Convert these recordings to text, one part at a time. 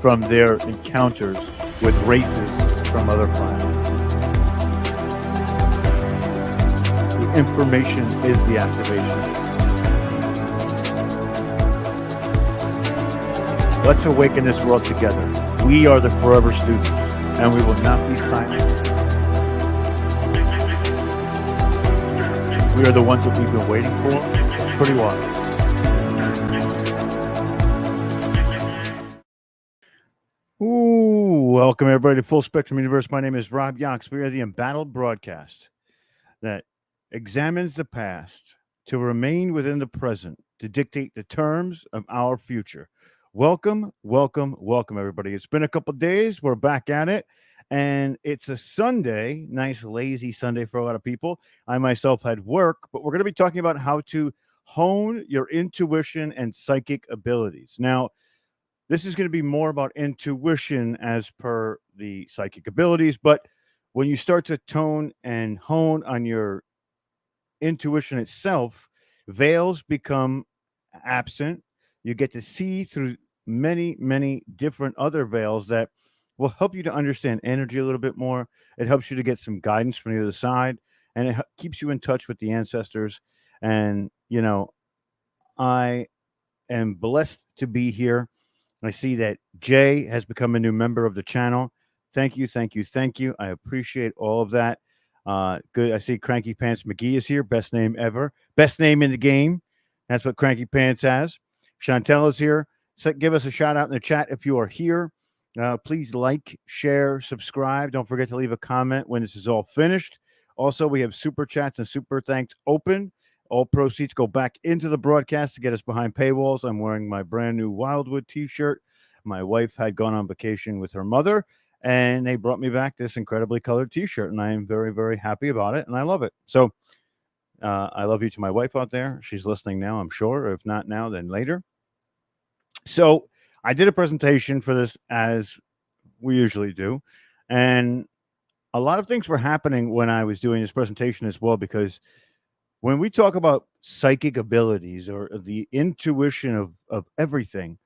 from their encounters with races from other planets. The information is the activation. Let's awaken this world together. We are the forever students, and we will not be silent. We are the ones that we've been waiting for. It's pretty wild. Ooh, welcome everybody to Full Spectrum Universe. My name is Rob Yonks. We are the embattled broadcast that examines the past to remain within the present to dictate the terms of our future. Welcome, welcome, welcome, everybody. It's been a couple of days. We're back at it, and it's a Sunday, nice, lazy Sunday for a lot of people. I myself had work, but we're going to be talking about how to hone your intuition and psychic abilities. Now, this is going to be more about intuition as per the psychic abilities, but when you start to tone and hone on your intuition itself, veils become absent. You get to see through many, many different other veils that will help you to understand energy a little bit more. It helps you to get some guidance from the other side, and it keeps you in touch with the ancestors. And, you know, I am blessed to be here. I see that Jay has become a new member of the channel. Thank you, thank you, thank you. I appreciate all of that. Good. I see Cranky Pants McGee is here. Best name ever. Best name in the game. That's what Cranky Pants has. Chantel is here. So give us a shout out in the chat if you are here. Please like, share, subscribe. Don't forget to leave a comment when this is all finished. Also, we have super chats and super thanks open. All proceeds go back into the broadcast to get us behind paywalls. I'm wearing my brand new Wildwood t-shirt. My wife had gone on vacation with her mother, and they brought me back this incredibly colored t-shirt, and I am very, very happy about it, and I love it. So I love you to my wife out there. She's listening now, I'm sure. If not now, then later. So I did a presentation for this, as we usually do, and a lot of things were happening when I was doing this presentation as well, because when we talk about psychic abilities or the intuition of everything,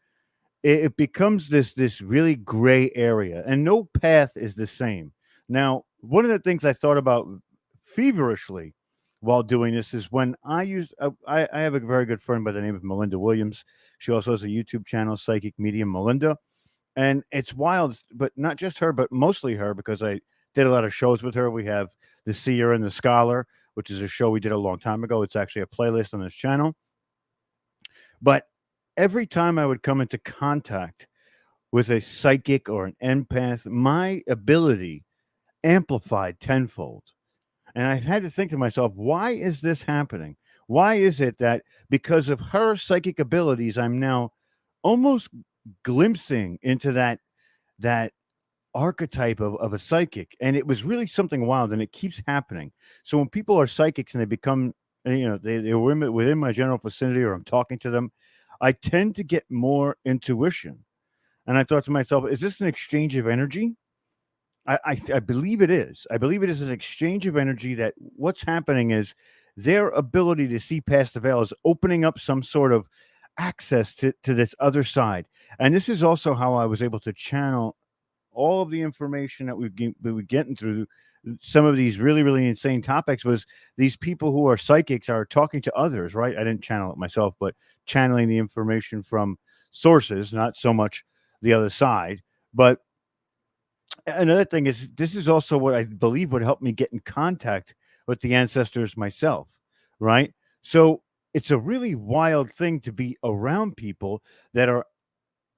it becomes this really gray area, and no path is the same. Now, one of the things I thought about feverishly while doing this is when I used I have a very good friend by the name of Melinda Williams. She also has a YouTube channel, Psychic Medium Melinda, and it's wild, but not just her, but mostly her, because I did a lot of shows with her. We have The Seer and the Scholar, which is a show we did a long time ago. It's actually a playlist on this channel. But every time I would come into contact with a psychic or an empath, my ability amplified tenfold. And I had to think to myself, why is this happening? Why is it that because of her psychic abilities, I'm now almost glimpsing into that archetype of a psychic? And it was really something wild, and it keeps happening. So when people are psychics and they become, they were within my general vicinity, or I'm talking to them, I tend to get more intuition. And I thought to myself, is this an exchange of energy? I believe it is. I believe it is an exchange of energy, that what's happening is their ability to see past the veil is opening up some sort of access to this other side. And this is also how I was able to channel all of the information that we were getting through some of these really, really insane topics. Was these people who are psychics are talking to others, right? I didn't channel it myself, but channeling the information from sources, not so much the other side. But another thing is, this is also what I believe would help me get in contact with the ancestors myself, right? So it's a really wild thing to be around people that are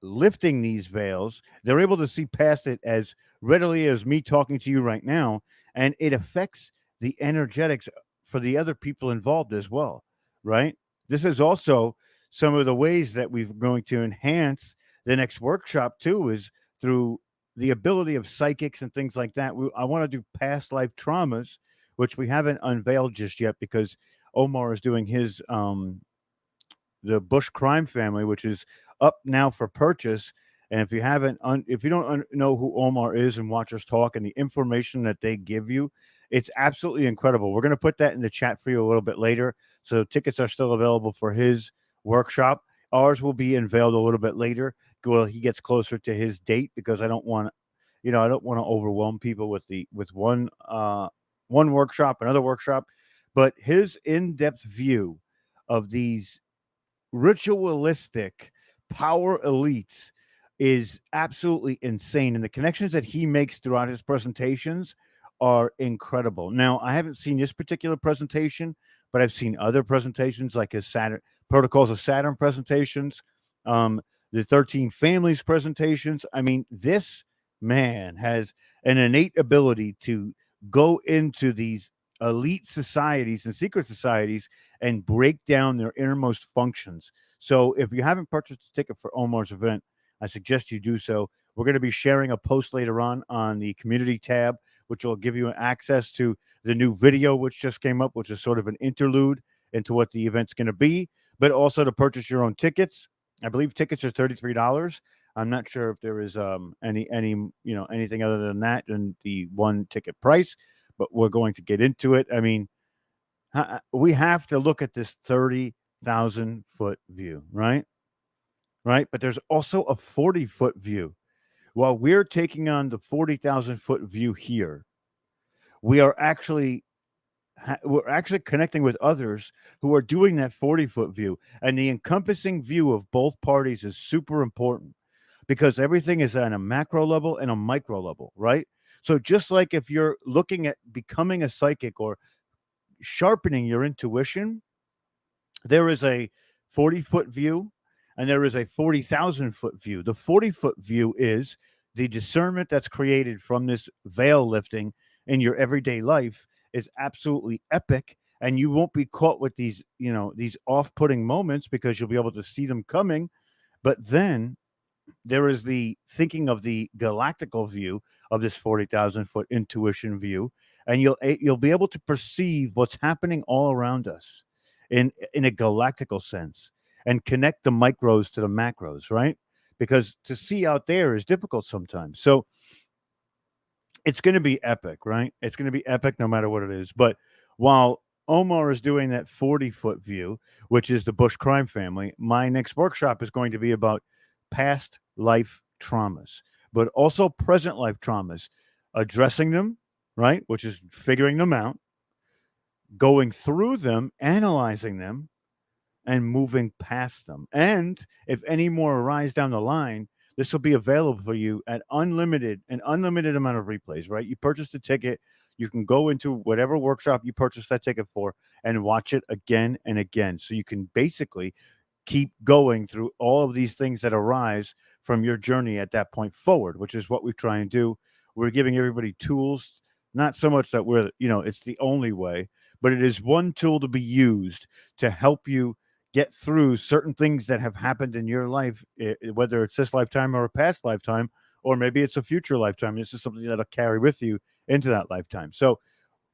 lifting these veils. They're able to see past it as readily as me talking to you right now, and it affects the energetics for the other people involved as well, right? This is also some of the ways that we're going to enhance the next workshop too, is through the ability of psychics and things like that. I want to do past life traumas, which we haven't unveiled just yet, because Omar is doing his the Bush crime family, which is up now for purchase. And if you haven't, if you don't know who Omar is and watch us talk and the information that they give you, it's absolutely incredible. We're going to put that in the chat for you a little bit later. So tickets are still available for his workshop. Ours will be unveiled a little bit later. Well, he gets closer to his date because I don't want, I don't want to overwhelm people with one workshop, another workshop, but his in-depth view of these ritualistic power elites is absolutely insane. And the connections that he makes throughout his presentations are incredible. Now, I haven't seen this particular presentation, but I've seen other presentations like his Saturn Protocols of Saturn presentations, um, the 13 Families presentations. I mean, this man has an innate ability to go into these elite societies and secret societies and break down their innermost functions. So if you haven't purchased a ticket for Omar's event, I suggest you do so. We're going to be sharing a post later on the community tab, which will give you access to the new video which just came up, which is sort of an interlude into what the event's going to be, but also to purchase your own tickets. I believe tickets are $33. I'm not sure if there is anything other than that than the one ticket price, but we're going to get into it. I mean, we have to look at this 30,000-foot view, right? Right. But there's also a 40-foot view. While we're taking on the 40,000-foot view here, we are actually we're actually connecting with others who are doing that 40-foot view, and the encompassing view of both parties is super important because everything is on a macro level and a micro level, right? So just like if you're looking at becoming a psychic or sharpening your intuition, there is a 40-foot view and there is a 40,000-foot view. The 40-foot view is the discernment that's created from this veil lifting in your everyday life is absolutely epic, and you won't be caught with these off-putting moments because you'll be able to see them coming. But then there is the thinking of the galactical view of this 40,000-foot intuition view, and you'll be able to perceive what's happening all around us in a galactical sense and connect the micros to the macros, right? Because to see out there is difficult sometimes. So it's going to be epic, right? It's going to be epic no matter what it is. But while Omar is doing that 40-foot view, which is the Bush crime family, my next workshop is going to be about past life traumas, but also present life traumas, addressing them, right? Which is figuring them out, going through them, analyzing them, and moving past them. And if any more arise down the line, this will be available for you at an unlimited amount of replays, right? You purchase the ticket, you can go into whatever workshop you purchased that ticket for and watch it again and again. So you can basically keep going through all of these things that arise from your journey at that point forward, which is what we try and do. We're giving everybody tools, not so much that it's the only way, but it is one tool to be used to help you get through certain things that have happened in your life, whether it's this lifetime or a past lifetime, or maybe it's a future lifetime. This is something that'll carry with you into that lifetime. So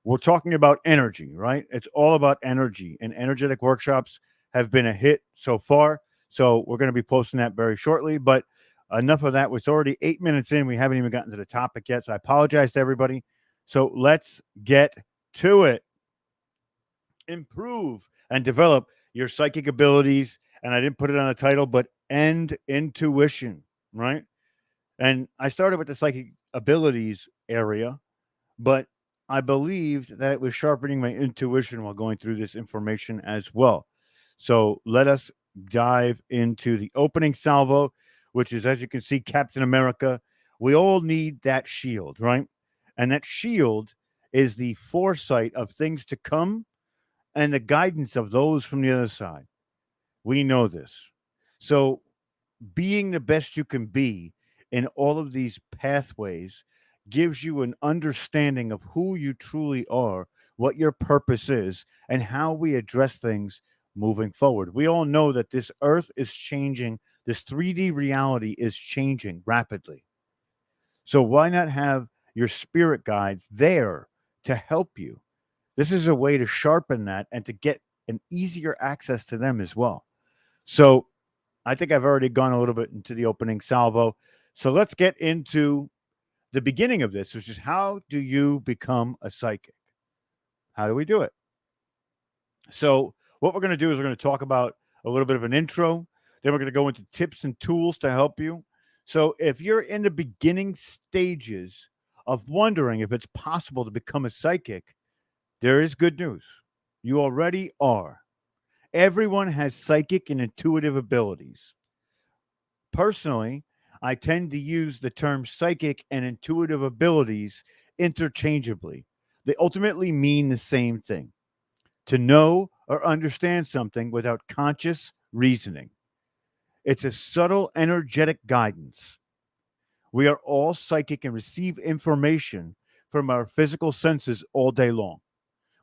we're talking about energy, right? It's all about energy, and energetic workshops have been a hit so far. So we're going to be posting that very shortly. But enough of that. It's already 8 minutes in. We haven't even gotten to the topic yet. So I apologize to everybody. So let's get to it. Improve and develop your psychic abilities. And I didn't put it on the title, but end intuition, right? And I started with the psychic abilities area, but I believed that it was sharpening my intuition while going through this information as well. So let us dive into the opening salvo, which is, as you can see, Captain America. We all need that shield, right? And that shield is the foresight of things to come and the guidance of those from the other side. We know this. So being the best you can be in all of these pathways gives you an understanding of who you truly are, what your purpose is, and how we address things moving forward. We all know that this earth is changing, this 3D reality is changing rapidly. So why not have your spirit guides there to help you? This is a way to sharpen that and to get an easier access to them as well. So I think I've already gone a little bit into the opening salvo. So let's get into the beginning of this, which is, how do you become a psychic? How do we do it? So what we're going to do is we're going to talk about a little bit of an intro, Then we're going to go into tips and tools to help you. So if you're in the beginning stages of wondering if it's possible to become a psychic, there is good news. You already are. Everyone has psychic and intuitive abilities. Personally, I tend to use the term psychic and intuitive abilities interchangeably. They ultimately mean the same thing: to know or understand something without conscious reasoning. It's a subtle, energetic guidance. We are all psychic and receive information from our physical senses all day long.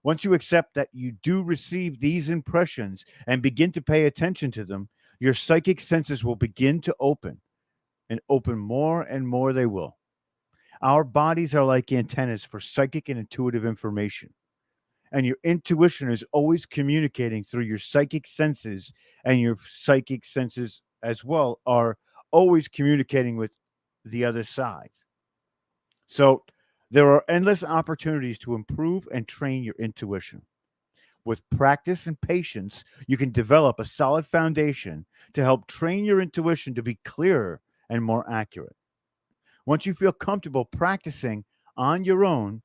Once you accept that you do receive these impressions and begin to pay attention to them, your psychic senses will begin to open, and open more and more they will. Our bodies are like antennas for psychic and intuitive information. And your intuition is always communicating through your psychic senses, and your psychic senses as well are always communicating with the other side. So there are endless opportunities to improve and train your intuition. With practice and patience, you can develop a solid foundation to help train your intuition to be clearer and more accurate. Once you feel comfortable practicing on your own,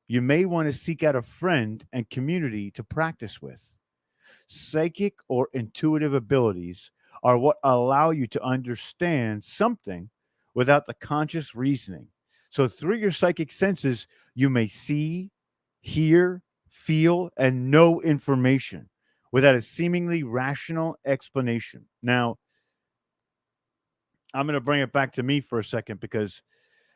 you may want to seek out a friend and community to practice with. Psychic or intuitive abilities are what allow you to understand something without the conscious reasoning. So, through your psychic senses, you may see, hear, feel, and know information without a seemingly rational explanation. Now, I'm going to bring it back to me for a second because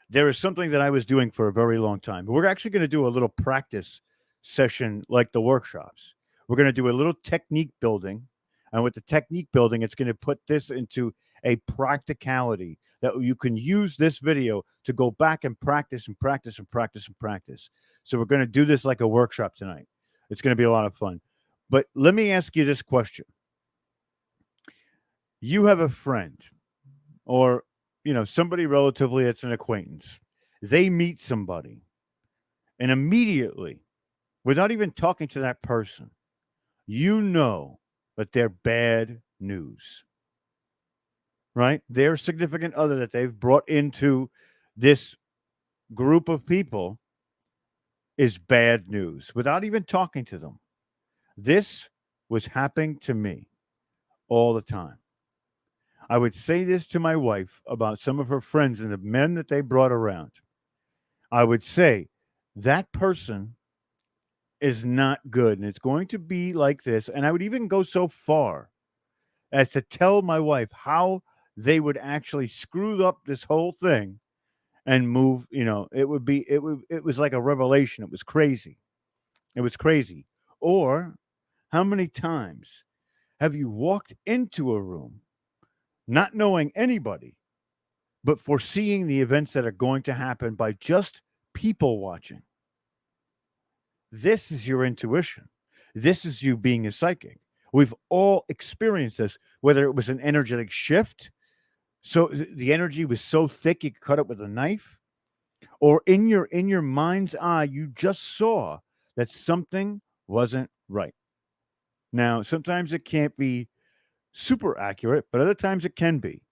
there is something that I was doing for a very long time. We're actually going to do a little practice session like the workshops. We're going to do a little technique building. And with the technique building, it's going to put this into a practicality that you can use this video to go back and practice and practice and practice and practice. So we're going to do this like a workshop tonight. It's going to be a lot of fun. But let me ask you this question. You have a friend, or somebody relatively that's an acquaintance. They meet somebody, and immediately, without even talking to that person, you know that they're bad news, right? Their significant other that they've brought into this group of people is bad news without even talking to them. This was happening to me all the time. I would say this to my wife about some of her friends and the men that they brought around. I would say that person is not good, and it's going to be like this. And I would even go so far as to tell my wife how they would actually screw up this whole thing and move. It was like a revelation. It was crazy. It was crazy. Or how many times have you walked into a room not knowing anybody, but foreseeing the events that are going to happen by just people watching? This is your intuition. This is you being a psychic. We've all experienced this, whether it was an energetic shift, so the energy was so thick you could cut it with a knife, or in your mind's eye, you just saw that something wasn't right. Now, sometimes it can't be super accurate, but other times it can be.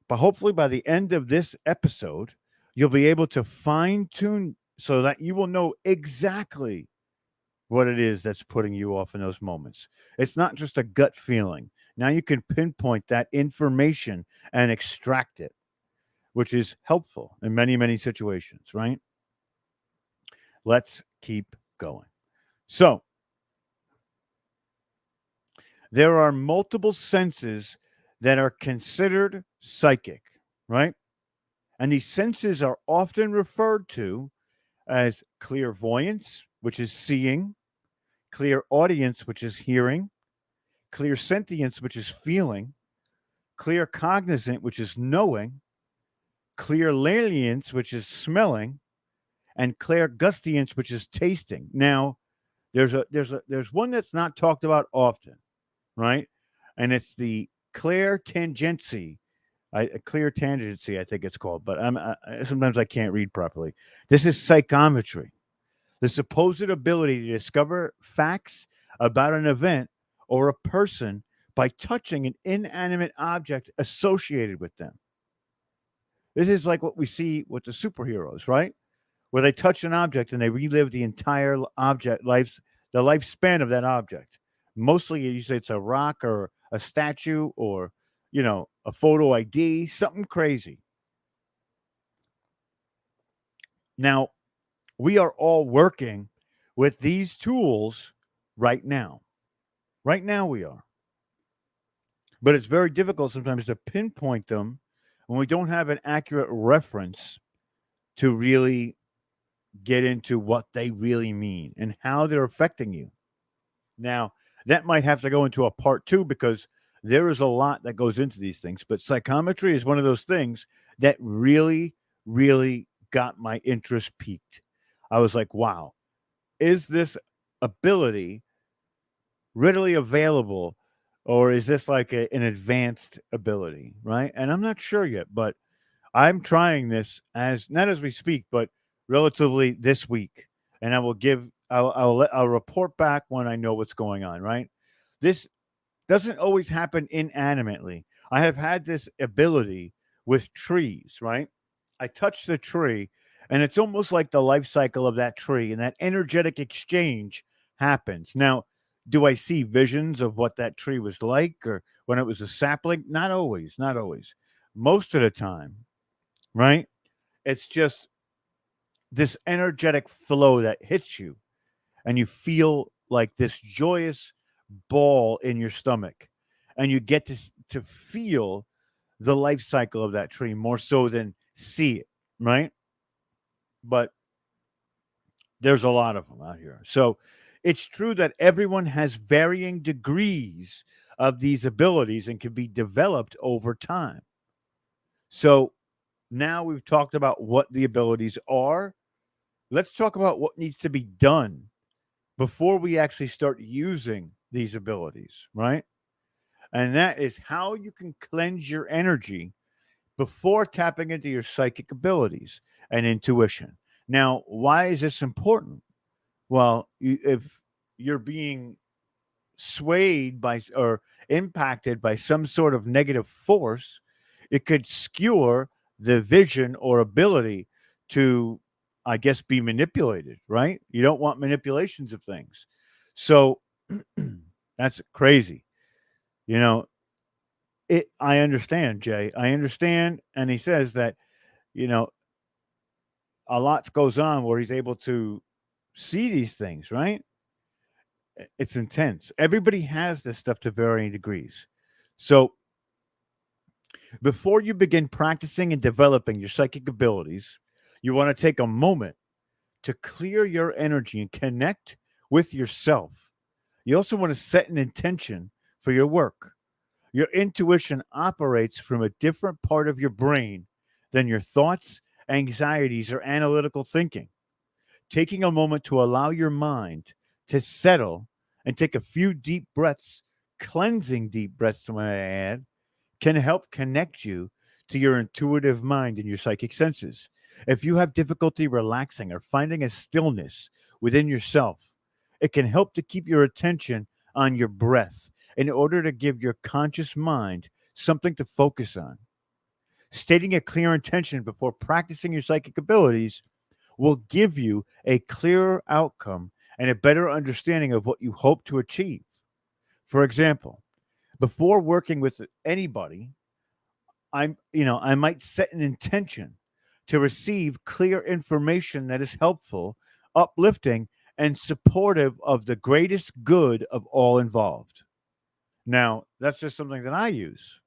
But hopefully by the end of this episode, you'll be able to fine tune so that you will know exactly what it is that's putting you off in those moments. It's not just a gut feeling. Now you can pinpoint that information and extract it, which is helpful in many, many situations, right? Let's keep going. So, there are multiple senses that are considered psychic, right? And these senses are often referred to as clairvoyance, which is seeing, clairaudience, which is hearing, clairsentience, which is feeling, claircognizant, which is knowing, clairlalience, which is smelling, and clairgustience, which is tasting. Now, there's one that's not talked about often, right? And it's the clairtangency. Clear tangency, I think it's called, but sometimes I can't read properly. This is psychometry, the supposed ability to discover facts about an event or a person by touching an inanimate object associated with them. This is like what we see with the superheroes, right? Where they touch an object and they relive the entire the lifespan of that object. Mostly, usually it's a rock or a statue or, a photo ID, something crazy. Now, we are all working with these tools right now. Right now, we are. But it's very difficult sometimes to pinpoint them when we don't have an accurate reference to really get into what they really mean and how they're affecting you. Now, that might have to go into a part two because there is a lot that goes into these things. But psychometry is one of those things that really, really got my interest peaked. I was like, wow, is this ability readily available, or is this like an advanced ability, right? And I'm not sure yet, but I'm trying this as not as we speak, but relatively this week, and I'll report back when I know what's going on. Right, this doesn't always happen inanimately. I have had this ability with trees. Right, I touch the tree, and it's almost like the life cycle of that tree, and that energetic exchange happens. Now, do I see visions of what that tree was like, or when it was a sapling? Not always. Not always. Most of the time, right? It's just this energetic flow that hits you, and you feel like this joyous ball in your stomach, and you get to feel the life cycle of that tree more so than see it, right? But there's a lot of them out here. So it's true that everyone has varying degrees of these abilities and can be developed over time. So now we've talked about what the abilities are. Let's talk about what needs to be done before we actually start using these abilities, right? And that is how you can cleanse your energy before tapping into your psychic abilities and intuition. Now, why is this important? Well, if you're being swayed by or impacted by some sort of negative force, it could skewer the vision or ability to, I guess, be manipulated, right? You don't want manipulations of things. So that's crazy. You know, I understand, Jay. I understand. And he says that, you know, a lot goes on where he's able to see these things, right? It's intense. Everybody has this stuff to varying degrees. So before you begin practicing and developing your psychic abilities, you want to take a moment to clear your energy and connect with yourself. You also want to set an intention for your work. Your intuition operates from a different part of your brain than your thoughts, anxieties, or analytical thinking. Taking a moment to allow your mind to settle and take a few deep breaths, cleansing deep breaths, to my add, can help connect you to your intuitive mind and your psychic senses. If you have difficulty relaxing or finding a stillness within yourself, it can help to keep your attention on your breath in order to give your conscious mind something to focus on. Stating a clear intention before practicing your psychic abilities will give you a clearer outcome and a better understanding of what you hope to achieve. For example, before working with anybody, I might set an intention to receive clear information that is helpful, uplifting, and supportive of the greatest good of all involved. Now, that's just something that I use.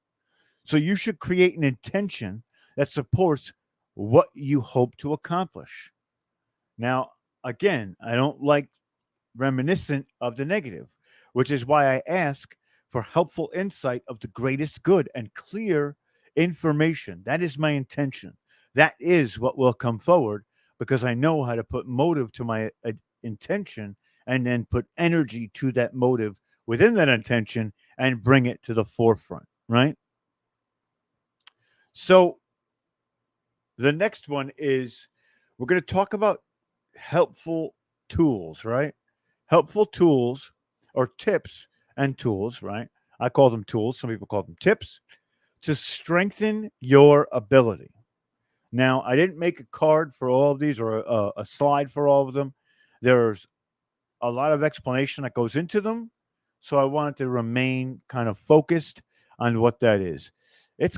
So you should create an intention that supports what you hope to accomplish. Now, again, I don't like reminiscent of the negative, which is why I ask for helpful insight of the greatest good and clear information. That is my intention. That is what will come forward because I know how to put motive to my intention and then put energy to that motive within that intention and bring it to the forefront, right? So the next one is we're going to talk about helpful tools, right? Helpful tools or tips and tools, right? I call them tools. Some people call them tips to strengthen your ability. Now, I didn't make a card for all of these or a slide for all of them. There's a lot of explanation that goes into them. So I wanted to remain kind of focused on what that is. It's,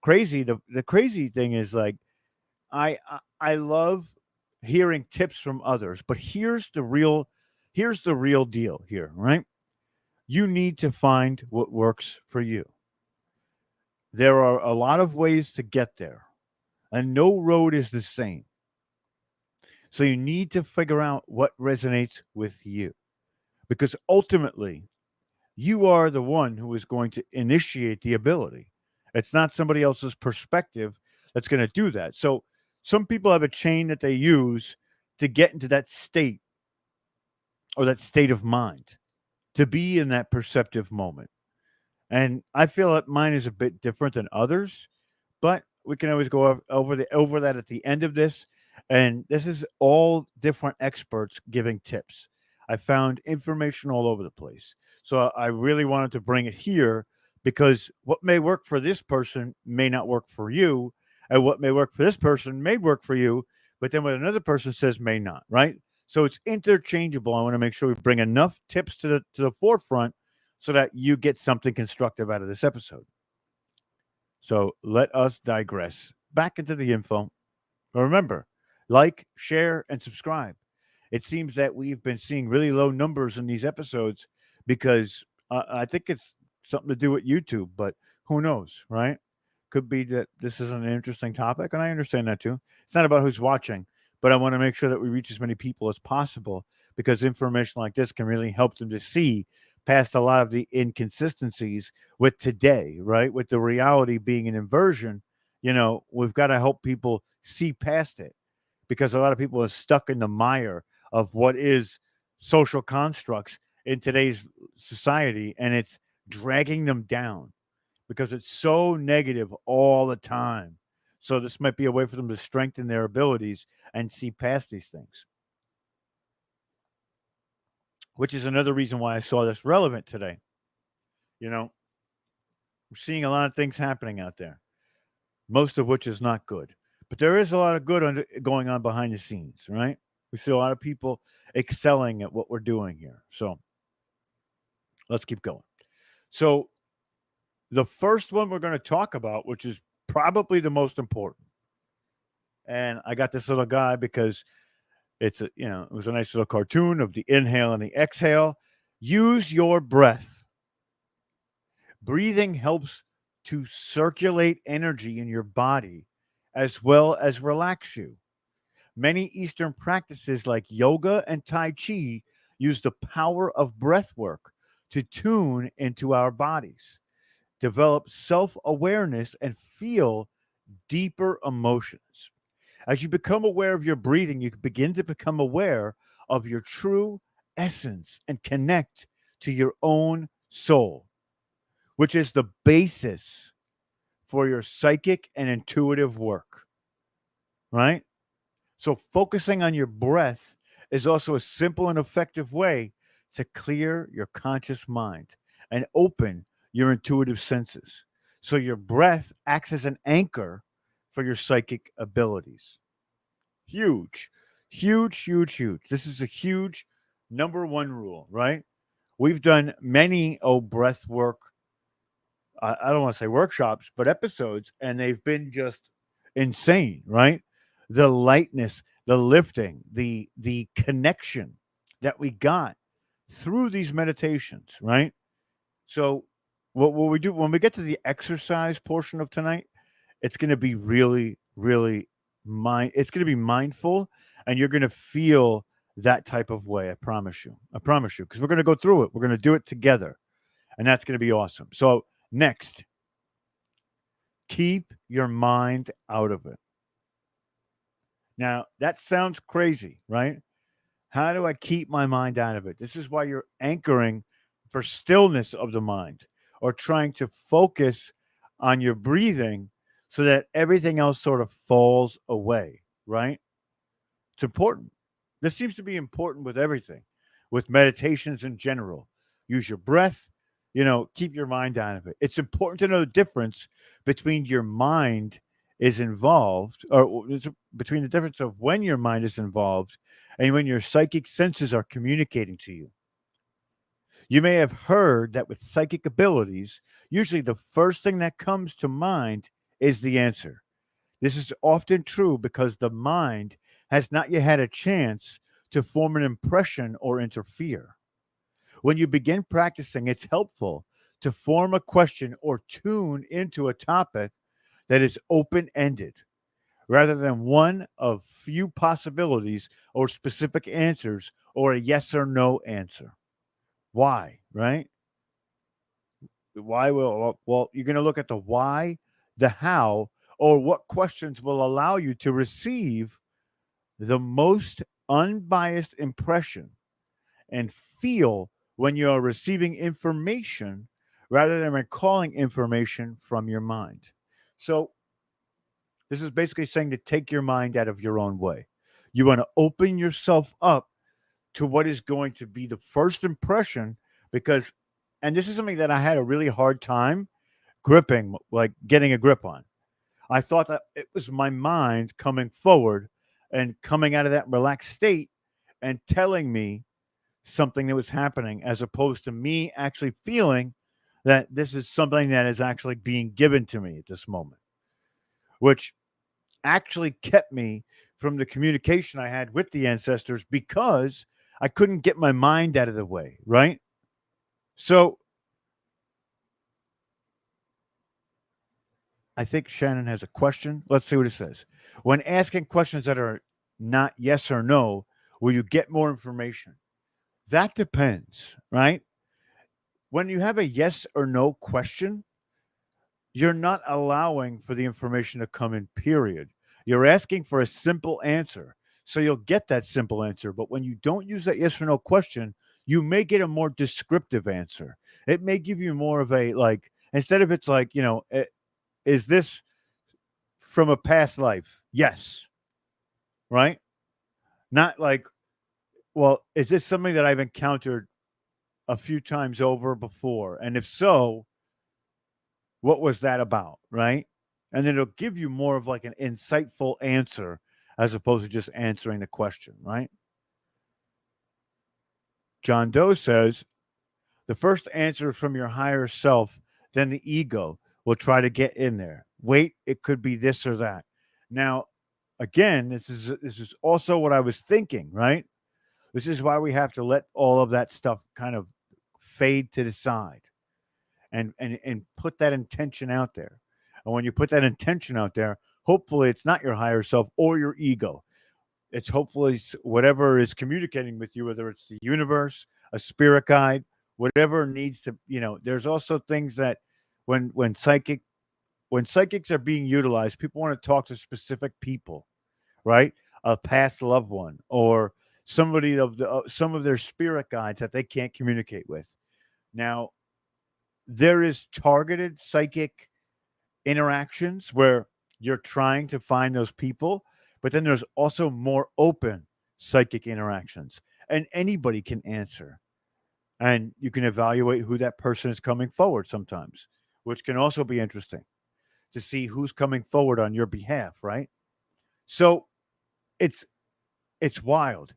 crazy. The crazy thing is like, I love hearing tips from others, but here's the real deal here, right? You need to find what works for you. There are a lot of ways to get there, and no road is the same. So you need to figure out what resonates with you, because ultimately you are the one who is going to initiate the ability. It's not somebody else's perspective that's going to do that. So some people have a chain that they use to get into that state or that state of mind, to be in that perceptive moment. And I feel that mine is a bit different than others, but we can always go over that at the end of this. And this is all different experts giving tips. I found information all over the place. So I really wanted to bring it here because what may work for this person may not work for you. And what may work for this person may work for you, but then what another person says may not, right? So it's interchangeable. I want to make sure we bring enough tips to the forefront so that you get something constructive out of this episode. So let us digress back into the info. Remember, like, share, and subscribe. It seems that we've been seeing really low numbers in these episodes because I think it's something to do with YouTube, but who knows, right? Could be that this is an interesting topic, and I understand that too. It's not about who's watching, but I want to make sure that we reach as many people as possible because information like this can really help them to see past a lot of the inconsistencies with today, right? With the reality being an inversion, we've got to help people see past it because a lot of people are stuck in the mire of what is social constructs in today's society, and it's dragging them down because it's so negative all the time. So this might be a way for them to strengthen their abilities and see past these things, which is another reason why I saw this relevant today. We're seeing a lot of things happening out there, most of which is not good. But there is a lot of good going on behind the scenes, right? We see a lot of people excelling at what we're doing here. So let's keep going. So the first one we're going to talk about, which is probably the most important, and I got this little guy because it was a nice little cartoon of the inhale and the exhale. Use your breath. Breathing helps to circulate energy in your body as well as relax you. Many Eastern practices like yoga and Tai Chi use the power of breath work to tune into our bodies, develop self awareness, and feel deeper emotions. As you become aware of your breathing, you begin to become aware of your true essence and connect to your own soul, which is the basis for your psychic and intuitive work, right? So, focusing on your breath is also a simple and effective way to clear your conscious mind and open your intuitive senses. So, your breath acts as an anchor for your psychic abilities. Huge, huge, huge, huge. This is a huge number one rule, right? We've done many breath work. I don't want to say workshops, but episodes, and they've been just insane, right? The lightness, the lifting, the connection that we got through these meditations, right? So what we do when we get to the exercise portion of tonight, it's going to be really, really it's going to be mindful, and you're going to feel that type of way. I promise you. I promise you, because we're going to go through it. We're going to do it together, and that's going to be awesome. So next, keep your mind out of it. Now, that sounds crazy, right? How do I keep my mind out of it? This is why you're anchoring for stillness of the mind or trying to focus on your breathing so that everything else sort of falls away, right? It's important. This seems to be important with everything, with meditations in general. Use your breath, keep your mind out of it. It's important to know the difference between your mind is involved, or between the difference of when your mind is involved and when your psychic senses are communicating to you. You may have heard that with psychic abilities, usually the first thing that comes to mind is the answer. This is often true because the mind has not yet had a chance to form an impression or interfere. When you begin practicing, it's helpful to form a question or tune into a topic that is open ended rather than one of few possibilities or specific answers or a yes or no answer. Why, right? Why well, you're going to look at the why, the how, or what questions will allow you to receive the most unbiased impression and feel when you are receiving information rather than recalling information from your mind. So, this is basically saying to take your mind out of your own way. You want to open yourself up to what is going to be the first impression because, and this is something that I had a really hard time gripping, like getting a grip on. I thought that it was my mind coming forward and coming out of that relaxed state and telling me something that was happening as opposed to me actually feeling that this is something that is actually being given to me at this moment, which actually kept me from the communication I had with the ancestors because I couldn't get my mind out of the way, right? So I think Shannon has a question. Let's see what it says. When asking questions that are not yes or no, will you get more information? That depends, right? When you have a yes or no question, you're not allowing for the information to come in, period. You're asking for a simple answer. So you'll get that simple answer. But when you don't use that yes or no question, you may get a more descriptive answer. It may give you more of a like, instead of it's like, is this from a past life? Yes. Right? Not like, well, is this something that I've encountered a few times over before? And if so, what was that about? Right? And then it'll give you more of like an insightful answer as opposed to just answering the question, right? John Doe says the first answer from your higher self, then the ego will try to get in there. Wait, it could be this or that. Now, again, this is also what I was thinking, right? This is why we have to let all of that stuff kind of fade to the side and put that intention out there. And when you put that intention out there, hopefully it's not your higher self or your ego. It's hopefully whatever is communicating with you, whether it's the universe, a spirit guide, whatever needs to, there's also things that when psychics are being utilized, people want to talk to specific people, right? A past loved one or somebody of some of their spirit guides that they can't communicate with. Now, there is targeted psychic interactions where you're trying to find those people, but then there's also more open psychic interactions, and anybody can answer. And you can evaluate who that person is coming forward sometimes, which can also be interesting to see who's coming forward on your behalf, right? So it's it's wild.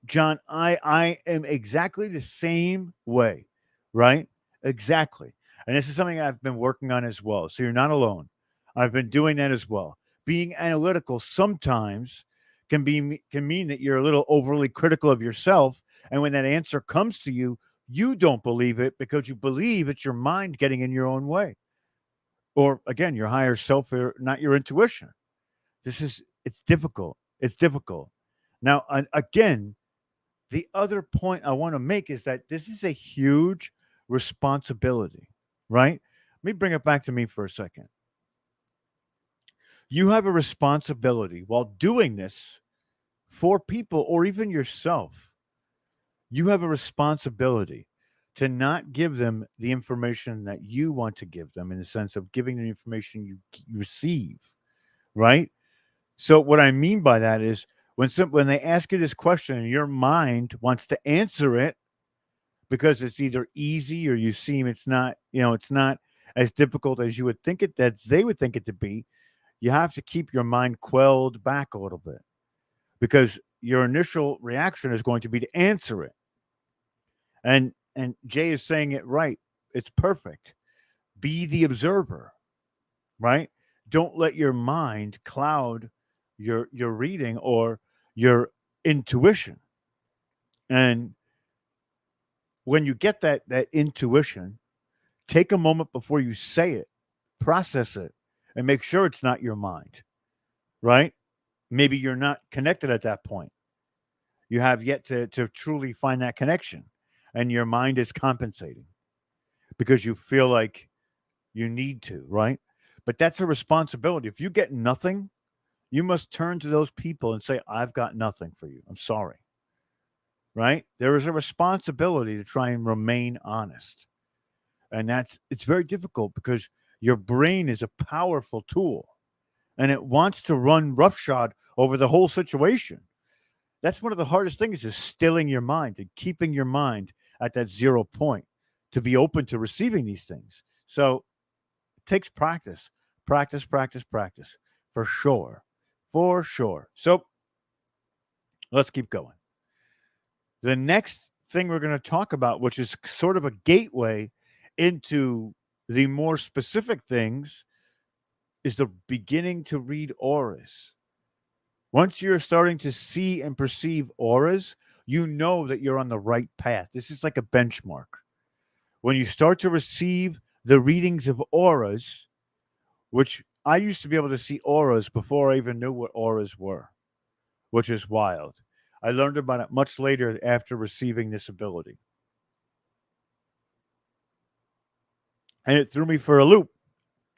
John, I am exactly the same way, right? Exactly. And this is something I've been working on as well. So you're not alone. I've been doing that as well. Being analytical sometimes can mean that you're a little overly critical of yourself, and when that answer comes to you, you don't believe it because you believe it's your mind getting in your own way. Or again, your higher self or not your intuition. It's difficult. It's difficult. Now, again, the other point I want to make is that this is a huge responsibility, right? Let me bring it back to me for a second. You have a responsibility while doing this for people or even yourself. You have a responsibility to not give them the information that you want to give them in the sense of giving the information you receive, right? So what I mean by that is when they ask you this question and your mind wants to answer it, because it's either easy or you seem it's not, it's not as difficult as you would think it that they would think it to be. You have to keep your mind quelled back a little bit because your initial reaction is going to be to answer it. And Jay is saying it right. It's perfect. Be the observer, right? Don't let your mind cloud your reading or your intuition. And when you get that intuition, take a moment before you say it, process it, and make sure it's not your mind, right? Maybe you're not connected at that point. You have yet to truly find that connection, and your mind is compensating because you feel like you need to, right? But that's a responsibility. If you get nothing, you must turn to those people and say, I've got nothing for you. I'm sorry, right? There is a responsibility to try and remain honest. And it's very difficult because your brain is a powerful tool and it wants to run roughshod over the whole situation. That's one of the hardest things is stilling your mind and keeping your mind at that 0 point to be open to receiving these things. So it takes practice, practice, practice, practice for sure. For sure. So let's keep going. The next thing we're going to talk about, which is sort of a gateway into the more specific things, is the beginning to read auras. Once you're starting to see and perceive auras, you know that you're on the right path. This is like a benchmark. When you start to receive the readings of auras, which I used to be able to see auras before I even knew what auras were, which is wild. I learned about it much later after receiving this ability. And it threw me for a loop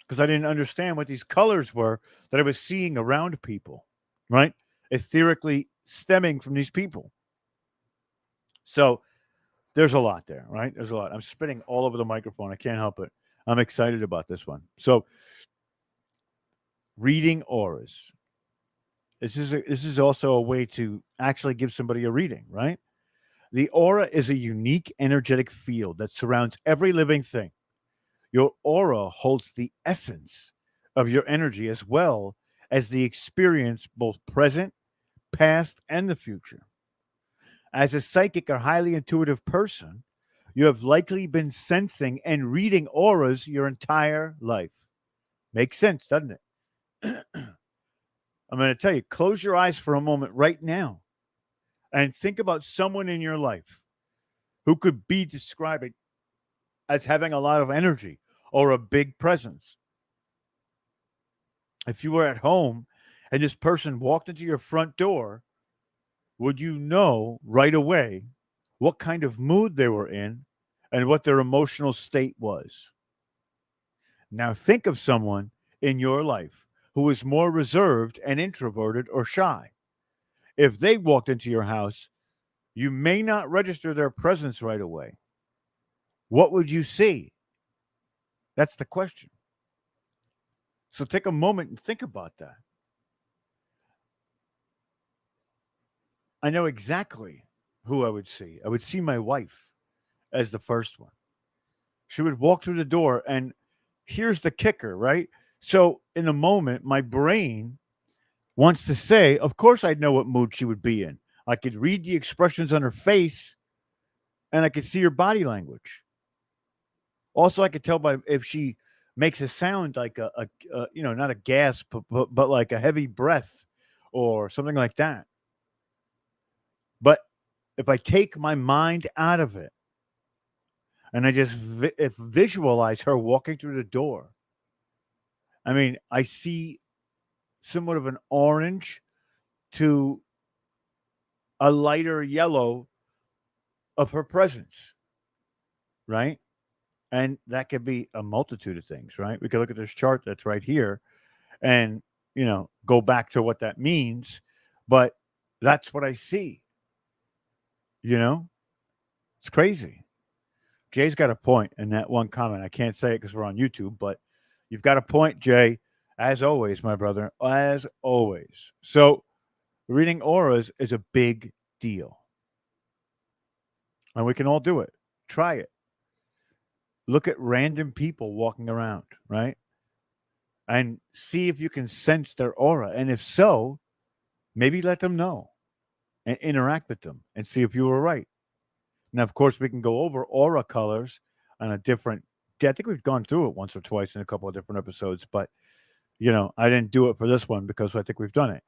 because I didn't understand what these colors were that I was seeing around people, right? Etherically stemming from these people. So there's a lot there, right? There's a lot. I'm spitting all over the microphone. I can't help it. I'm excited about this one. So reading auras. This is also a way to actually give somebody a reading, right? The aura is a unique energetic field that surrounds every living thing. Your aura holds the essence of your energy as well as the experience, both present, past, and the future. As a psychic or highly intuitive person, you have likely been sensing and reading auras your entire life. Makes sense, doesn't it? I'm going to tell you, close your eyes for a moment right now and think about someone in your life who could be described as having a lot of energy or a big presence. If you were at home and this person walked into your front door, would you know right away what kind of mood they were in and what their emotional state was? Now think of someone in your life who is more reserved and introverted or shy. If they walked into your house, you may not register their presence right away. What would you see? That's the question. So take a moment and think about that. I know exactly who I would see. I would see my wife as the first one. She would walk through the door, and here's the kicker, right? So in the moment, my brain wants to say, of course, I'd know what mood she would be in. I could read the expressions on her face, and I could see her body language. Also, I could tell by if she makes a sound like not a gasp, but like a heavy breath or something like that. But if I take my mind out of it and I just visualize her walking through the door, I mean, I see somewhat of an orange to a lighter yellow of her presence, right? And that could be a multitude of things, right? We could look at this chart that's right here and, go back to what that means. But that's what I see, you know? It's crazy. Jay's got a point in that one comment. I can't say it because we're on YouTube, but you've got a point, Jay. As always, my brother, as always. So, reading auras is a big deal. And we can all do it. Try it. Look at random people walking around, right? And see if you can sense their aura. And if so, maybe let them know and interact with them and see if you were right. Now, of course, we can go over aura colors on a different. I think we've gone through it once or twice in a couple of different episodes, but I didn't do it for this one because I think we've done it.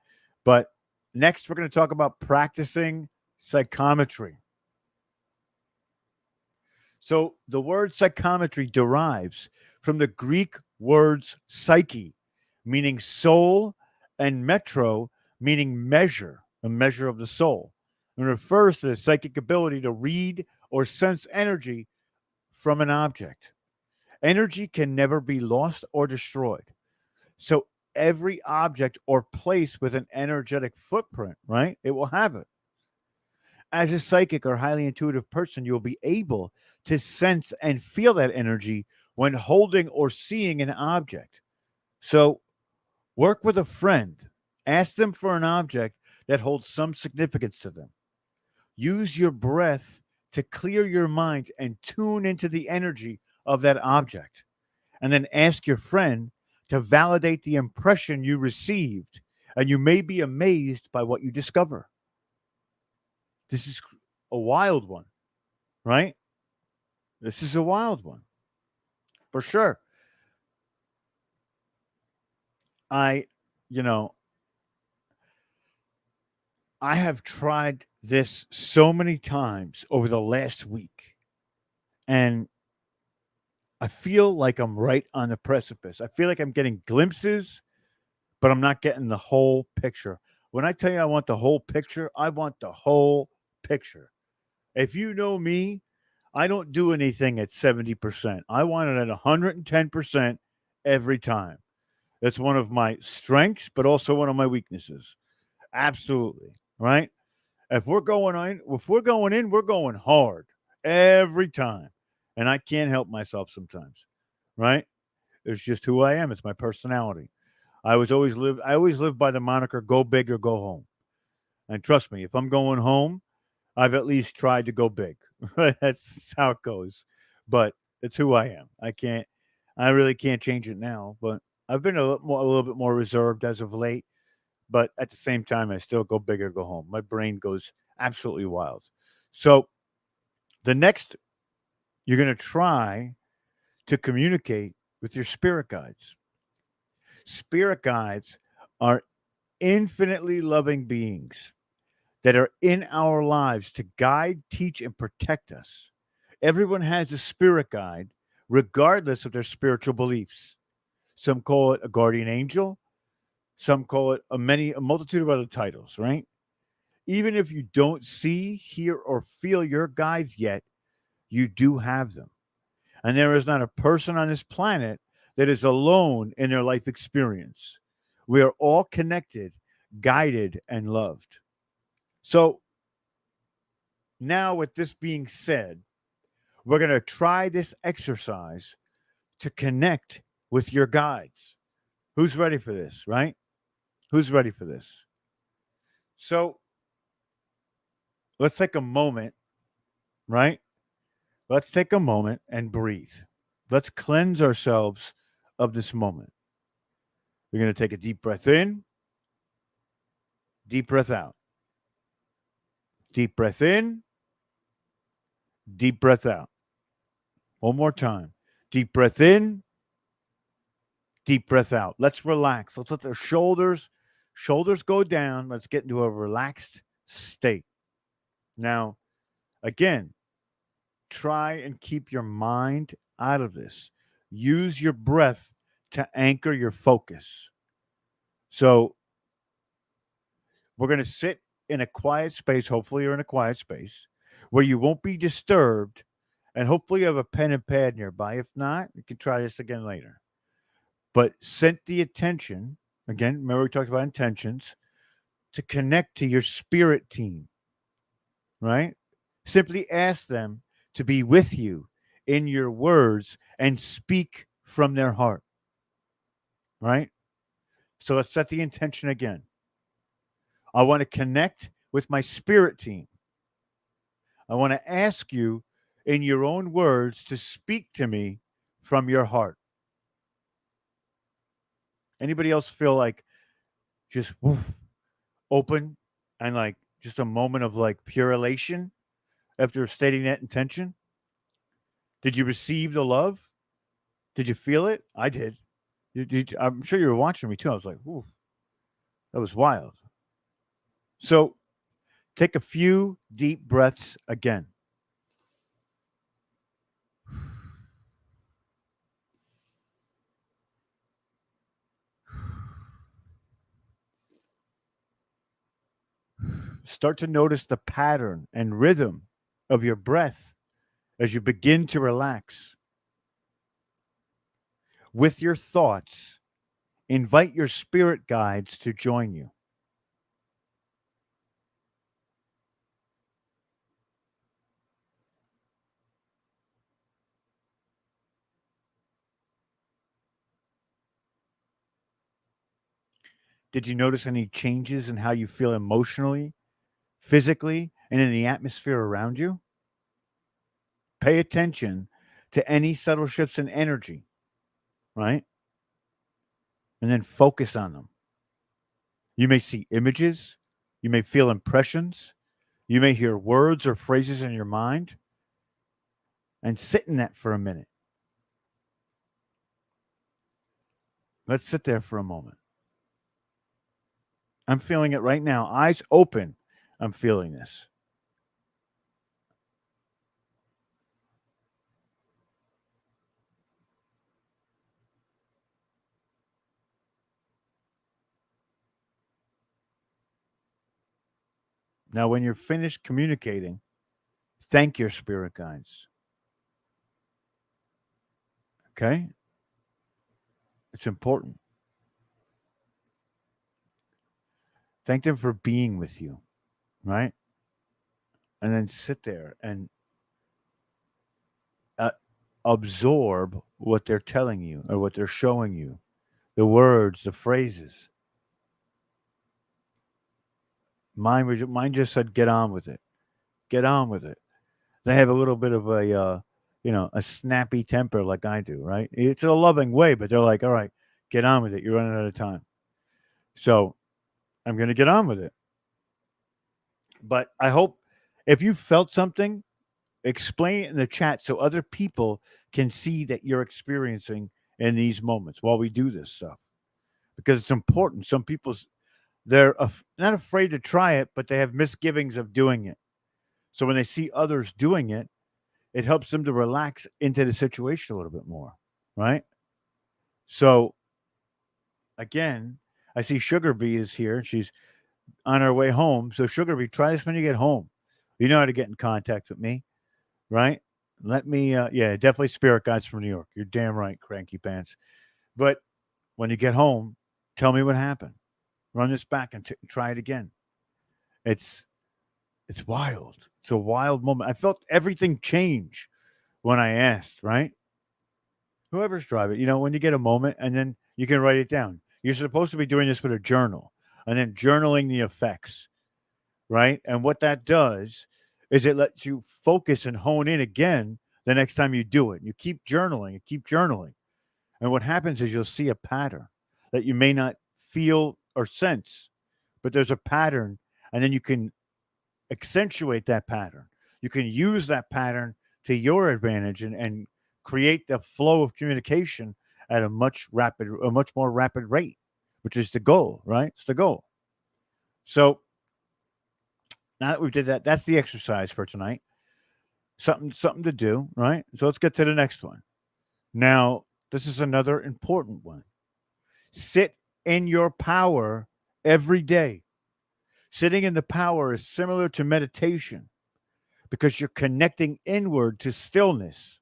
But next, we're going to talk about practicing psychometry. So the word psychometry derives from the Greek words psyche, meaning soul, and metro, meaning measure, a measure of the soul, and refers to the psychic ability to read or sense energy from an object. Energy can never be lost or destroyed. So every object or place with an energetic footprint, right? It will have it. As a psychic or highly intuitive person, you'll be able to sense and feel that energy when holding or seeing an object. So work with a friend. Ask them for an object that holds some significance to them. Use your breath to clear your mind and tune into the energy of that object. And then ask your friend to validate the impression you received. And you may be amazed by what you discover. This is a wild one, right? This is a wild one for sure. I, you know, I have tried this so many times over the last week, and I feel like I'm right on the precipice. I feel like I'm getting glimpses, but I'm not getting the whole picture. When I tell you I want the whole picture, I want the whole picture. If you know me, I don't do anything at 70%. I want it at 110% every time. That's one of my strengths, but also one of my weaknesses. Absolutely. Right? If we're going in, we're going hard every time. And I can't help myself sometimes. Right? It's just who I am. It's my personality. I always live by the moniker go big or go home. And trust me, if I'm going home, I've at least tried to go big. That's how it goes. But it's who I am. I really can't change it now, but I've been a little bit more reserved as of late. But at the same time, I still go big or go home. My brain goes absolutely wild. So the next, you're going to try to communicate with your spirit guides. Spirit guides are infinitely loving beings that are in our lives to guide, teach, and protect us. Everyone has a spirit guide, regardless of their spiritual beliefs. Some call it a guardian angel. Some call it a multitude of other titles, right? Even if you don't see, hear, or feel your guides yet, you do have them. And there is not a person on this planet that is alone in their life experience. We are all connected, guided, and loved. So, now, with this being said, we're going to try this exercise to connect with your guides. Who's ready for this, right? Who's ready for this? So, let's take a moment, right? Let's take a moment and breathe. Let's cleanse ourselves of this moment. We're going to take a deep breath in, deep breath out. Deep breath in, deep breath out. One more time. Deep breath in, deep breath out. Let's relax. Let's let the shoulders go down. Let's get into a relaxed state. Now, again, try and keep your mind out of this. Use your breath to anchor your focus. So, we're going to sit in a quiet space. Hopefully, you're in a quiet space where you won't be disturbed. And hopefully, you have a pen and pad nearby. If not, you can try this again later. But set the attention, again, remember we talked about intentions, to connect to your spirit team, right? Simply ask them to be with you in your words and speak from their heart, right? So let's set the intention again. I want to connect with my spirit team. I want to ask you in your own words to speak to me from your heart. Anybody else feel like just woof, open and like just a moment of like pure elation after stating that intention? Did you receive the love? Did you feel it? I did. I'm sure you were watching me too. I was like, ooh, that was wild. So take a few deep breaths again. Start to notice the pattern and rhythm of your breath as you begin to relax. With your thoughts, invite your spirit guides to join you. Did you notice any changes in how you feel emotionally, physically, and in the atmosphere around you? Pay attention to any subtle shifts in energy, right? And then focus on them. You may see images, you may feel impressions, you may hear words or phrases in your mind, and sit in that for a minute. Let's sit there for a moment. I'm feeling it right now. Eyes open. I'm feeling this. Now, when you're finished communicating, thank your spirit guides. Okay? It's important. Thank them for being with you, right? And then sit there and uh, absorb what they're telling you or what they're showing you, the words, the phrases. Mine just said, "Get on with it. Get on with it." They have a little bit of a, a snappy temper like I do, right? It's in a loving way, but they're like, "All right, get on with it. You're running out of time." So I'm going to get on with it. But I hope if you felt something, explain it in the chat so other people can see that you're experiencing in these moments while we do this stuff because it's important. Some people they're not afraid to try it, but they have misgivings of doing it. So when they see others doing it, it helps them to relax into the situation a little bit more, right? So again, I see Sugar Bee is here. She's on her way home. So Sugar Bee, try this when you get home. You know how to get in contact with me, right? Let me, yeah, definitely spirit guides from New York. You're damn right, cranky pants. But when you get home, tell me what happened. Run this back and try it again. It's it's wild. It's a wild moment. I felt everything change when I asked, right? Whoever's driving, when you get a moment and then you can write it down. You're supposed to be doing this with a journal and then journaling the effects, right? And what that does is it lets you focus and hone in again the next time you do it. You keep journaling, you keep journaling. And what happens is you'll see a pattern that you may not feel or sense, but there's a pattern, and then you can accentuate that pattern. You can use that pattern to your advantage and create the flow of communication at a much more rapid rate, which is the goal, right? It's the goal. So now that we did that, that's the exercise for tonight. Something to do, right? So let's get to the next one. Now, this is another important one. Sit in your power every day. Sitting in the power is similar to meditation because you're connecting inward to stillness.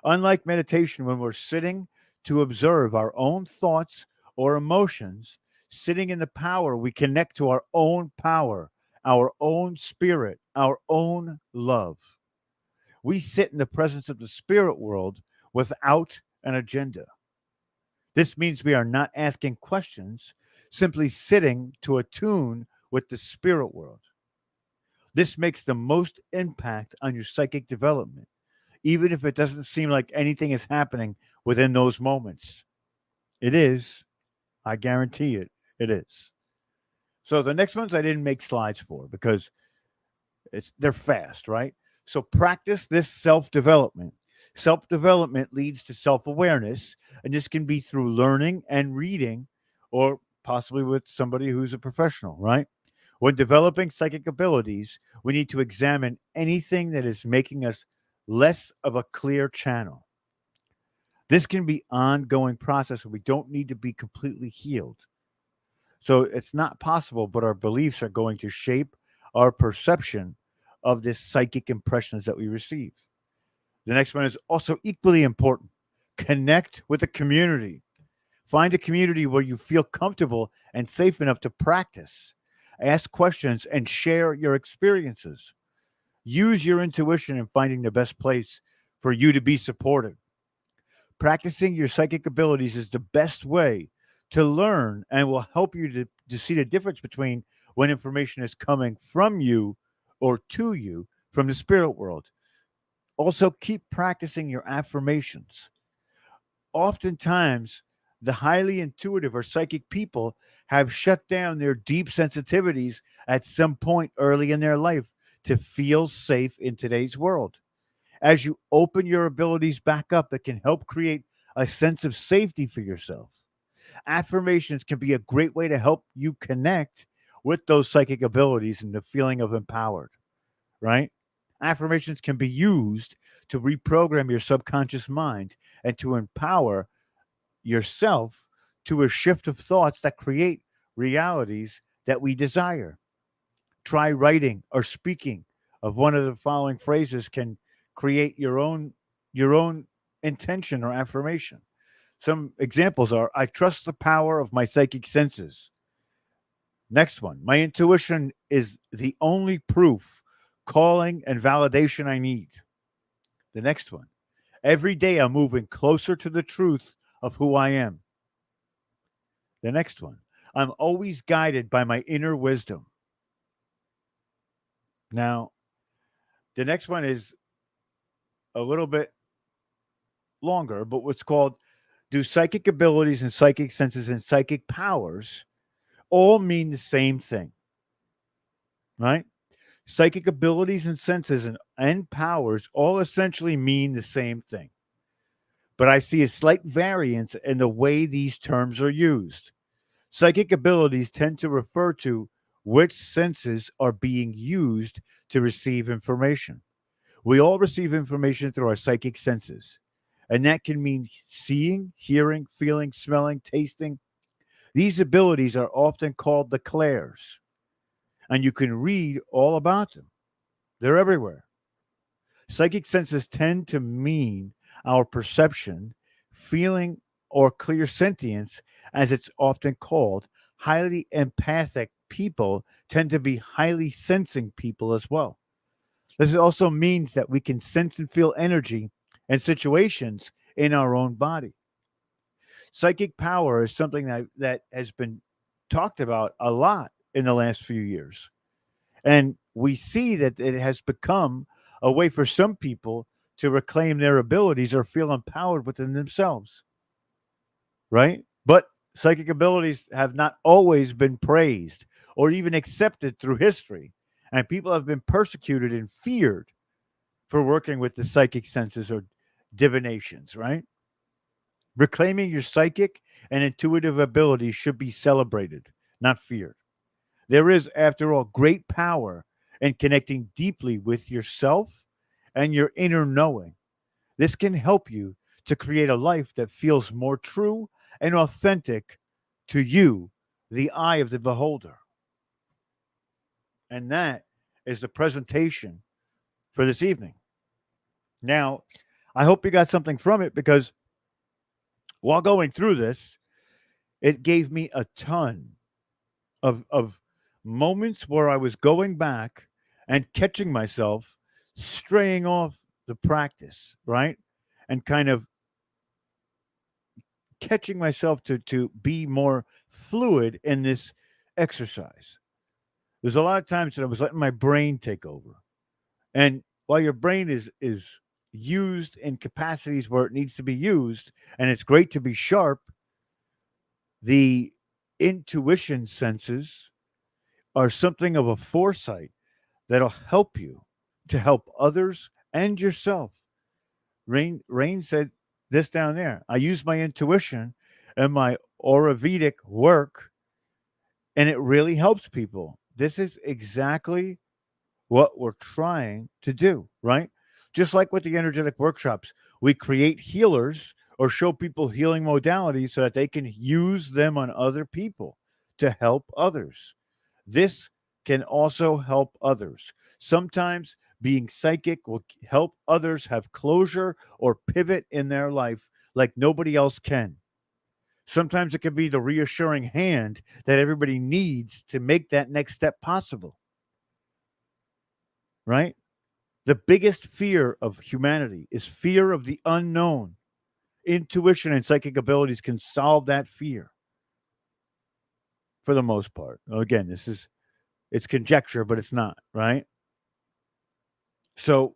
Unlike meditation, when we're sitting to observe our own thoughts or emotions, sitting in the power, we connect to our own power, our own spirit, our own love. We sit in the presence of the spirit world without an agenda. This means we are not asking questions, simply sitting to attune with the spirit world. This makes the most impact on your psychic development even if it doesn't seem like anything is happening within those moments. It is. I guarantee it. It is. So the next ones I didn't make slides for because they're fast, right? So practice this self-development. Self-development leads to self-awareness, and this can be through learning and reading, or possibly with somebody who's a professional, right? When developing psychic abilities, we need to examine anything that is making us less of a clear channel. This can be ongoing process. We don't need to be completely healed. So it's not possible, but our beliefs are going to shape our perception of this psychic impressions that we receive. The next one is also equally important. Connect with the community. Find a community where you feel comfortable and safe enough to practice. Ask questions and share your experiences. Use your intuition in finding the best place for you to be supported. Practicing your psychic abilities is the best way to learn and will help you to see the difference between when information is coming from you or to you from the spirit world. Also, keep practicing your affirmations. Oftentimes, the highly intuitive or psychic people have shut down their deep sensitivities at some point early in their life to feel safe in today's world. As you open your abilities back up, it can help create a sense of safety for yourself. Affirmations can be a great way to help you connect with those psychic abilities and the feeling of empowered, right? Affirmations can be used to reprogram your subconscious mind and to empower yourself to a shift of thoughts that create realities that we desire. Try writing or speaking of one of the following phrases can create your own intention or affirmation. Some examples are: I trust the power of my psychic senses. Next one: my intuition is the only proof, calling, and validation I need. The next one: every day I'm moving closer to the truth of who I am. The next one: I'm always guided by my inner wisdom. Now, the next one is a little bit longer, but what's called: do psychic abilities and psychic senses and psychic powers all mean the same thing, right? Psychic abilities and senses and powers all essentially mean the same thing. But I see a slight variance in the way these terms are used. Psychic abilities tend to refer to which senses are being used to receive information. We all receive information through our psychic senses, and that can mean seeing, hearing, feeling, smelling, tasting. These abilities are often called the clairs, and you can read all about them. They're everywhere. Psychic senses tend to mean our perception, feeling, or clear sentience, as it's often called. Highly empathic people tend to be highly sensing people as well. This also means that we can sense and feel energy and situations in our own body. Psychic power is something that has been talked about a lot in the last few years. And we see that it has become a way for some people to reclaim their abilities or feel empowered within themselves, right? But psychic abilities have not always been praised or even accepted through history. And people have been persecuted and feared for working with the psychic senses or divinations, right? Reclaiming your psychic and intuitive abilities should be celebrated, not feared. There is, after all, great power in connecting deeply with yourself and your inner knowing. This can help you to create a life that feels more true and authentic to you, the eye of the beholder. And that is the presentation for this evening. Now, I hope you got something from it because while going through this, it gave me a ton of moments where I was going back and catching myself straying off the practice, right? And kind of catching myself to be more fluid in this exercise. There's a lot of times that I was letting my brain take over. And while your brain is used in capacities where it needs to be used, and it's great to be sharp, the intuition senses are something of a foresight that'll help you to help others and yourself. Rain said this down there. I use my intuition and my Ayurvedic work, and it really helps people. This is exactly what we're trying to do, right? Just like with the energetic workshops, we create healers or show people healing modalities so that they can use them on other people to help others. This can also help others. Sometimes being psychic will help others have closure or pivot in their life like nobody else can. Sometimes it can be the reassuring hand that everybody needs to make that next step possible, right? The biggest fear of humanity is fear of the unknown. Intuition and psychic abilities can solve that fear for the most part. Again, it's conjecture, but it's not, right? So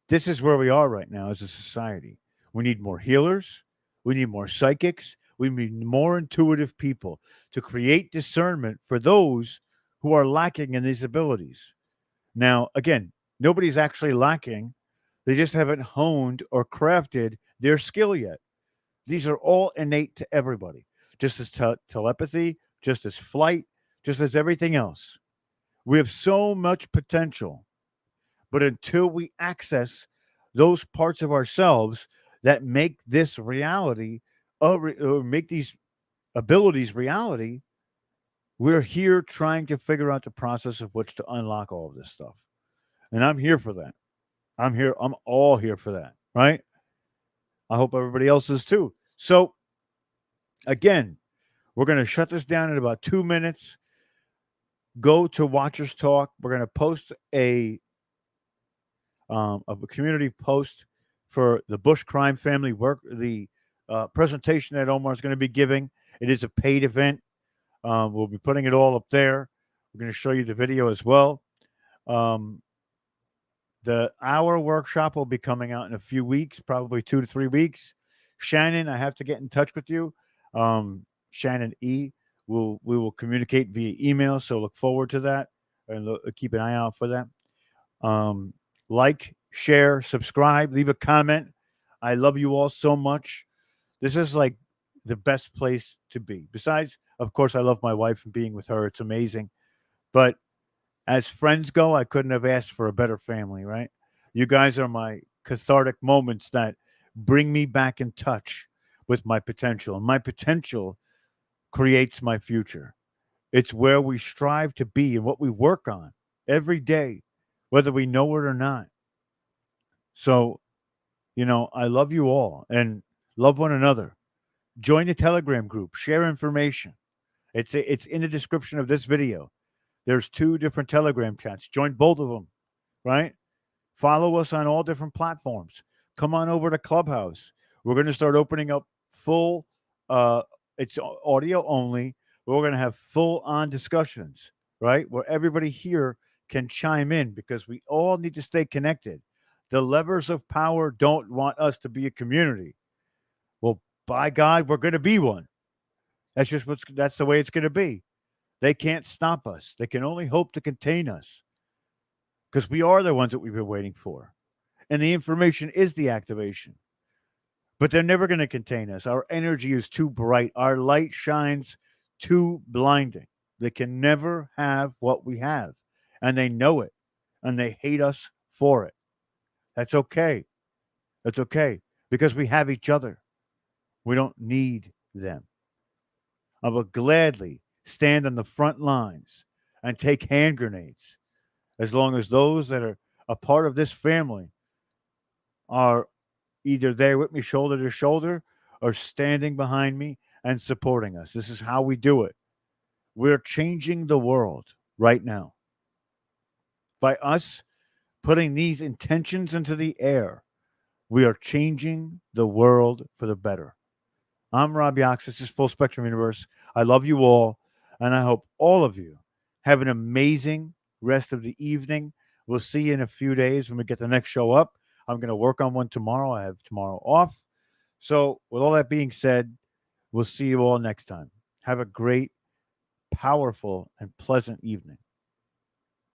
this is where we are right now as a society. We need more healers. We need more psychics. We need more intuitive people to create discernment for those who are lacking in these abilities. Now, again, nobody's actually lacking. They just haven't honed or crafted their skill yet. These are all innate to everybody, just as telepathy, just as flight, just as everything else. We have so much potential, but until we access those parts of ourselves that make this reality, or make these abilities reality, we're here trying to figure out the process of which to unlock all of this stuff. And I'm here for that. I'm here. I'm all here for that. Right. I hope everybody else is too. So, again, we're going to shut this down in about 2 minutes. Go to Watchers Talk. We're going to post a community post for the Bush crime family work, the presentation that Omar is going to be giving. It is a paid event. We'll be putting it all up there. We're going to show you the video as well. Um, the hour workshop will be coming out in a few weeks, probably 2 to 3 weeks. Shannon, I have to get in touch with you. Shannon E. We will communicate via email, so look forward to that and keep an eye out for that. Like, share, subscribe, leave a comment. I love you all so much. This is like the best place to be. Besides, of course, I love my wife and being with her. It's amazing. But as friends go, I couldn't have asked for a better family, right? You guys are my cathartic moments that bring me back in touch with my potential. And my potential creates my future. It's where we strive to be and what we work on every day, whether we know it or not. So, I love you all and love one another. Join the Telegram group, share information. It's in the description of this video. There's 2 different Telegram chats. Join both of them, right? Follow us on all different platforms. Come on over to Clubhouse. We're going to start opening up full, it's audio only. We're going to have full on discussions, right? Where everybody here can chime in because we all need to stay connected. The levers of power don't want us to be a community. Well, by God, we're going to be one. That's the way it's going to be. They can't stop us. They can only hope to contain us because we are the ones that we've been waiting for. And the information is the activation. But they're never going to contain us. Our energy is too bright. Our light shines too blinding. They can never have what we have. And they know it. And they hate us for it. That's okay. That's okay. Because we have each other. We don't need them. I will gladly stand on the front lines and take hand grenades as long as those that are a part of this family are either there with me shoulder to shoulder or standing behind me and supporting us. This is how we do it. We're changing the world right now. By us putting these intentions into the air, we are changing the world for the better. I'm Rob Yox. This is Full Spectrum Universe. I love you all, and I hope all of you have an amazing rest of the evening. We'll see you in a few days when we get the next show up. I'm going to work on one tomorrow. I have tomorrow off. So, with all that being said, we'll see you all next time. Have a great, powerful, and pleasant evening.